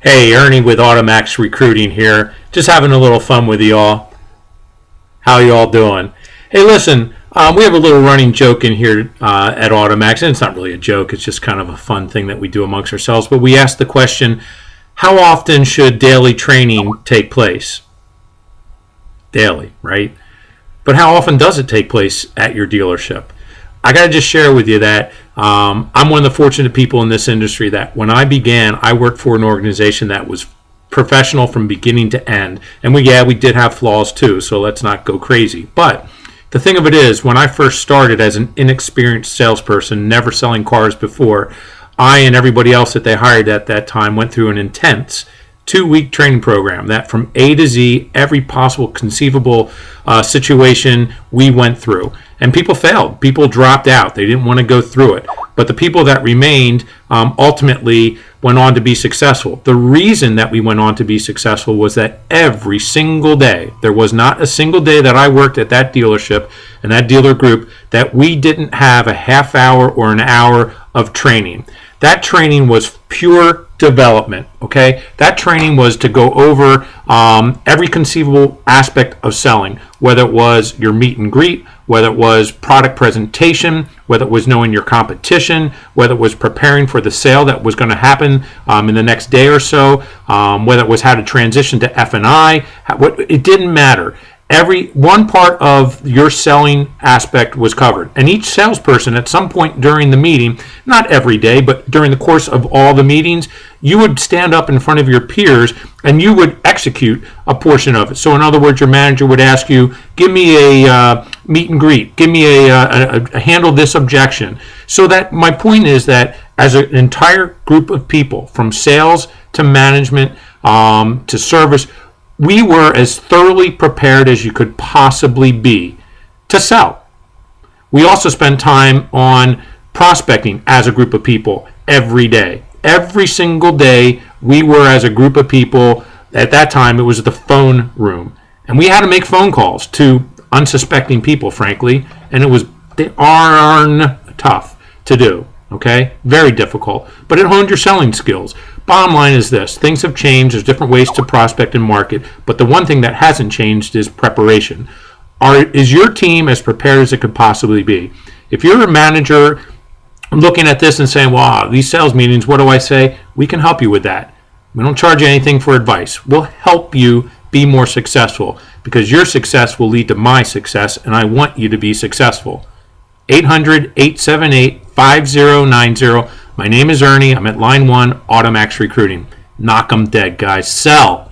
Hey, Ernie with Automax Recruiting here. Just having a little fun with y'all. How y'all doing? Hey, listen, we have a little running joke in here at Automax, and it's not really a joke. It's just kind of a fun thing that we do amongst ourselves. But we ask the question, how often should daily training take place? Daily, right? But how often does it take place at your dealership? I got to just share with you that I'm one of the fortunate people in this industry that when I began, I worked for an organization that was professional from beginning to end. And we did have flaws too, so let's not go crazy. But the thing of it is, when I first started as an inexperienced salesperson, never selling cars before, I and everybody else that they hired at that time went through an intense 2-week training program that from A to Z, every possible conceivable situation we went through. And people failed. People dropped out. They didn't want to go through it. But the people that remained ultimately went on to be successful. The reason that we went on to be successful was that every single day, there was not a single day that I worked at that dealership and that dealer group that we didn't have a half hour or an hour of training. That training was pure development, okay? That training was to go over every conceivable aspect of selling, whether it was your meet and greet, whether it was product presentation, whether it was knowing your competition, whether it was preparing for the sale that was going to happen in the next day or so, whether it was how to transition to F&I. It didn't matter. Every one part of your selling aspect was covered. And each salesperson at some point during the meeting, not every day, but during the course of all the meetings, you would stand up in front of your peers and you would execute a portion of it. So in other words, your manager would ask you, give me a meet and greet, give me a handle this objection. So that my point is that as an entire group of people, from sales to management to service, we were as thoroughly prepared as you could possibly be to sell. We also spent time on prospecting as a group of people every day. Every single day, we were as a group of people. At that time, it was the phone room. And we had to make phone calls to unsuspecting people, frankly. And it was darn tough to do. Okay? Very difficult. But it honed your selling skills. Bottom line is this. Things have changed. There's different ways to prospect and market. But the one thing that hasn't changed is preparation. Is your team as prepared as it could possibly be? If you're a manager looking at this and saying, wow, these sales meetings, what do I say? We can help you with that. We don't charge you anything for advice. We'll help you be more successful because your success will lead to my success, and I want you to be successful. 800-878-5090. My name is Ernie. I'm at Line 1, Automax Recruiting. Knock 'em dead, guys. Sell.